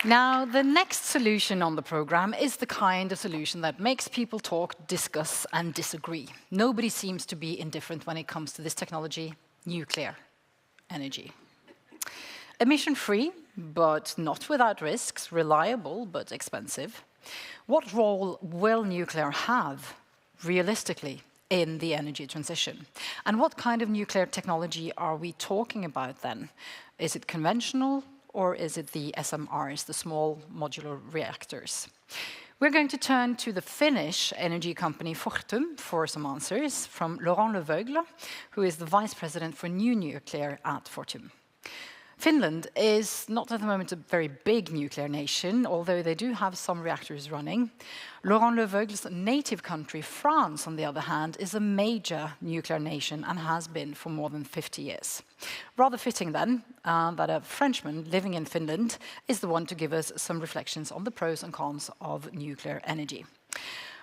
Now, the next solution on the program is the kind of solution that makes people talk, discuss, and disagree. Nobody seems to be indifferent when it comes to this technology: nuclear energy. Emission-free, but not without risks, reliable, but expensive. What role will nuclear have, realistically, in the energy transition? And what kind of nuclear technology are we talking about then? Is it conventional, or is it the SMRs, the small modular reactors? We're going to turn to the Finnish energy company Fortum for some answers from Laurent Leveugle, who is the vice president for new nuclear at Fortum. Finland is not at the moment a very big nuclear nation, although they do have some reactors running. Laurent Leveugle's native country, France, on the other hand, is a major nuclear nation and has been for more than 50 years. Rather fitting then that a Frenchman living in Finland is the one to give us some reflections on the pros and cons of nuclear energy.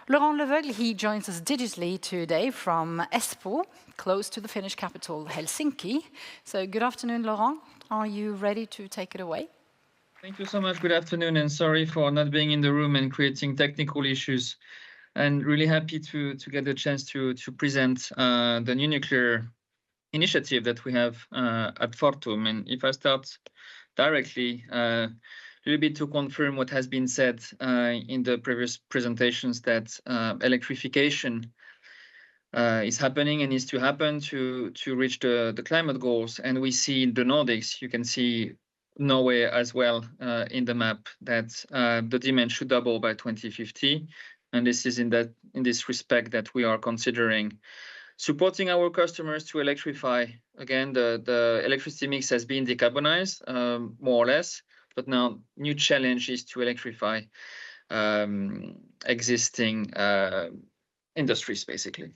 Laurent Leveugle, he joins us digitally today from Espoo, close to the Finnish capital, Helsinki. So good afternoon, Laurent. Are you ready to take it away? Thank you so much. Good afternoon, and sorry for not being in the room and creating technical issues. And really happy to get the chance to present the new nuclear initiative that we have at Fortum. And if I start directly, a little bit to confirm what has been said in the previous presentations, that electrification is happening and needs to happen to reach the climate goals. And we see the Nordics, you can see Norway as well in the map, that the demand should double by 2050. And this is in this respect that we are considering supporting our customers to electrify. Again, the electricity mix has been decarbonized, more or less, but now new challenge is to electrify existing industries, basically.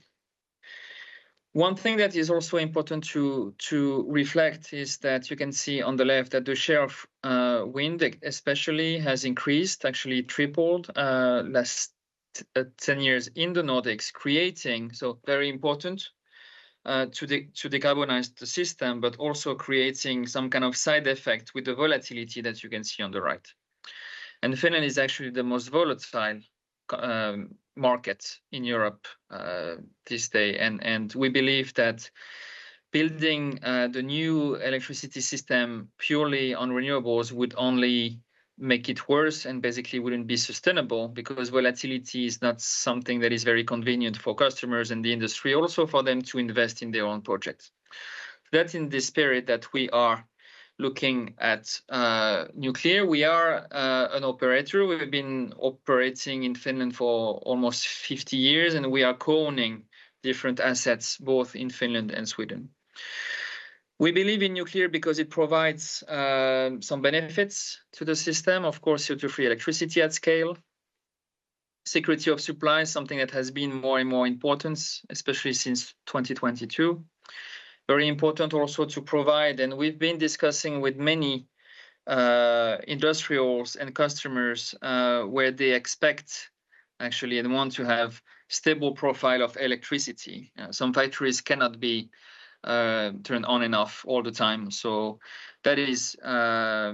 One thing that is also important to reflect is that you can see on the left that the share of wind especially has increased, actually tripled last 10 years in the Nordics, creating, so very important to decarbonize the system, but also creating some kind of side effect with the volatility that you can see on the right. And Finland is actually the most volatile market in Europe this day, and we believe that building the new electricity system purely on renewables would only make it worse and basically wouldn't be sustainable, because volatility is not something that is very convenient for customers and the industry, also for them to invest in their own projects. That's in the spirit that we are looking at nuclear. We are an operator. We've been operating in Finland for almost 50 years, and we are co-owning different assets both in Finland and Sweden. We believe in nuclear because it provides some benefits to the system. Of course, CO2-free electricity at scale. Security of supply is something that has been more and more important, especially since 2022. Very important also to provide, and we've been discussing with many industrials and customers where they expect actually and want to have stable profile of electricity. Some factories cannot be turned on and off all the time, so that is a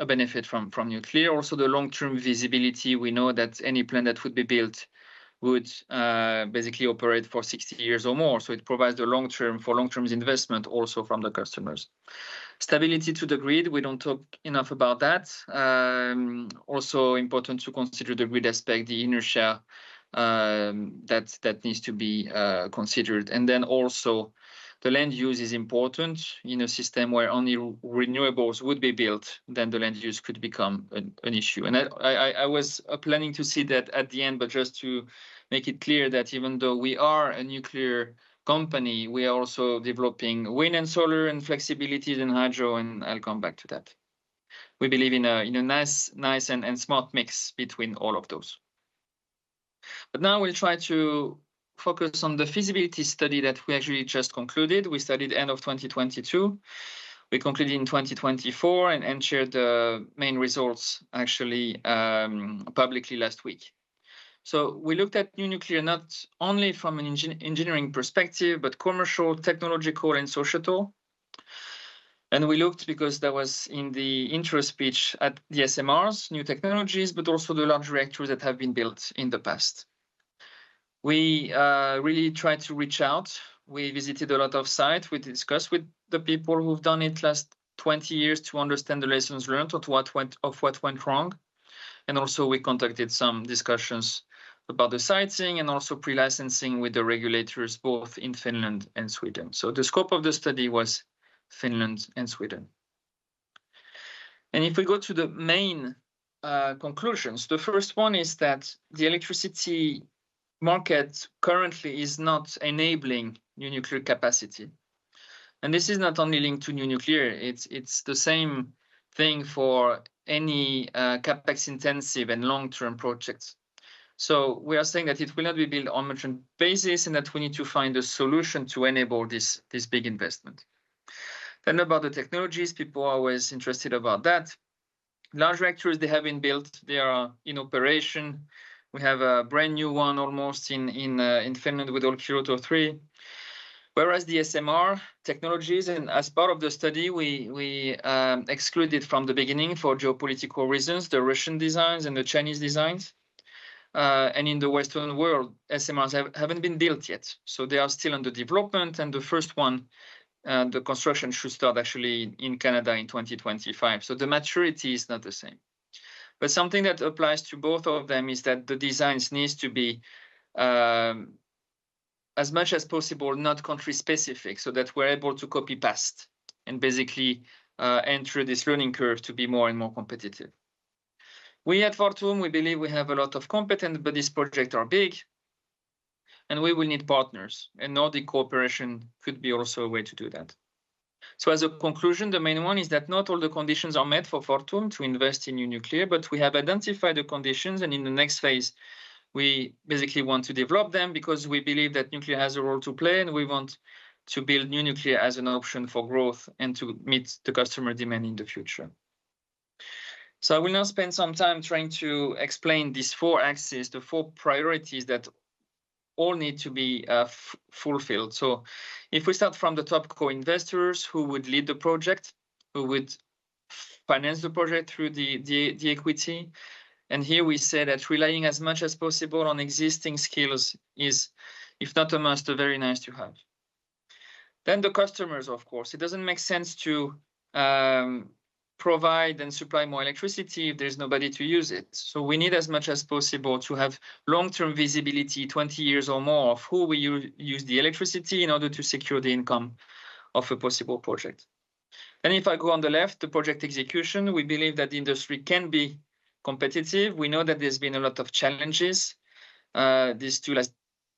benefit from nuclear. Also the long-term visibility. We know that any plant that would be built would basically operate for 60 years or more. So it provides the long-term investment also from the customers. Stability to the grid, we don't talk enough about that. Also important to consider the grid aspect, the inertia that needs to be considered. And then also the land use is important. In a system where only renewables would be built, then the land use could become an issue. And I was planning to see that at the end, but just to make it clear that even though we are a nuclear company, we are also developing wind and solar and flexibilities and hydro, and I'll come back to that. We believe in a nice and smart mix between all of those. But now we'll try to focus on the feasibility study that we actually just concluded. We studied end of 2022. We concluded in 2024 and shared the main results actually publicly last week. So we looked at new nuclear not only from an engineering perspective, but commercial, technological, and societal. And we looked, because that was in the intro speech, at the SMRs, new technologies, but also the large reactors that have been built in the past. We really tried to reach out. We visited a lot of sites. We discussed with the people who've done it last 20 years to understand the lessons learned of what went wrong. And also we conducted some discussions about the siting and also pre-licensing with the regulators, both in Finland and Sweden. So the scope of the study was Finland and Sweden. And if we go to the main conclusions, the first one is that the electricity market currently is not enabling new nuclear capacity. And this is not only linked to new nuclear, it's the same thing for any capex intensive and long-term projects. So we are saying that it will not be built on merchant basis and that we need to find a solution to enable this big investment. Then about the technologies, people are always interested about that. Large reactors, they have been built, they are in operation. We have a brand new one almost in Finland with Olkiluoto 3. Whereas the SMR technologies, and as part of the study, we excluded from the beginning for geopolitical reasons the Russian designs and the Chinese designs. And in the Western world, SMRs haven't been built yet. So they are still under development. And the first one, the construction should start actually in Canada in 2025. So the maturity is not the same. But something that applies to both of them is that the designs needs to be as much as possible not country specific, so that we're able to copy past and basically enter this learning curve to be more and more competitive. We at Fortum, we believe we have a lot of competence, but these projects are big and we will need partners, and Nordic cooperation could be also a way to do that. So as a conclusion, the main one is that not all the conditions are met for Fortum to invest in new nuclear, but we have identified the conditions, and in the next phase, we basically want to develop them because we believe that nuclear has a role to play, and we want to build new nuclear as an option for growth and to meet the customer demand in the future. So I will now spend some time trying to explain these 4 axes, the 4 priorities that all need to be fulfilled. So if we start from the top co-investors who would lead the project, who would finance the project through the equity. And here we say that relying as much as possible on existing skills is, if not a must, a very nice to have. Then the customers, of course. It doesn't make sense to provide and supply more electricity if there's nobody to use it. So we need as much as possible to have long-term visibility, 20 years or more, of who we use the electricity in order to secure the income of a possible project. Then if I go on the left, the project execution, we believe that the industry can be competitive. We know that there's been a lot of challenges these 2 last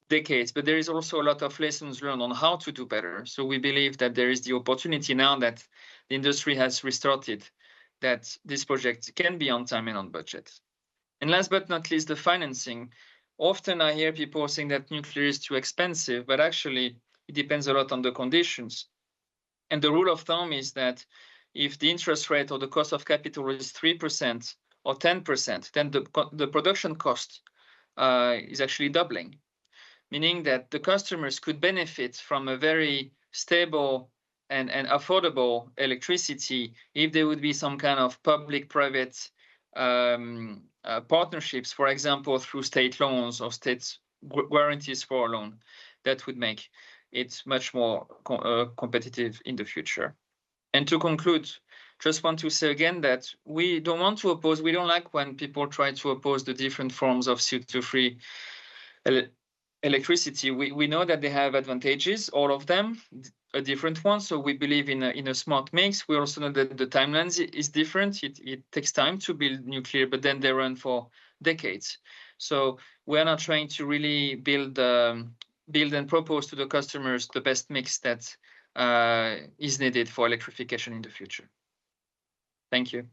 decades, but there is also a lot of lessons learned on how to do better. So we believe that there is the opportunity now that the industry has restarted, that this project can be on time and on budget. And last but not least, the financing. Often I hear people saying that nuclear is too expensive, but actually it depends a lot on the conditions. And the rule of thumb is that if the interest rate or the cost of capital is 3% or 10%, then the production cost is actually doubling, meaning that the customers could benefit from a very stable and affordable electricity if there would be some kind of public-private partnerships, for example, through state loans or state guarantees for a loan, that would make it much more competitive in the future. And to conclude, just want to say again that we don't want to oppose, we don't like when people try to oppose the different forms of CO2-free electricity. We know that they have advantages, all of them, a different one. So we believe in a smart mix. We also know that the timeline is different. It takes time to build nuclear, but then they run for decades. So we're not trying to really build and propose to the customers the best mix that is needed for electrification in the future. Thank you.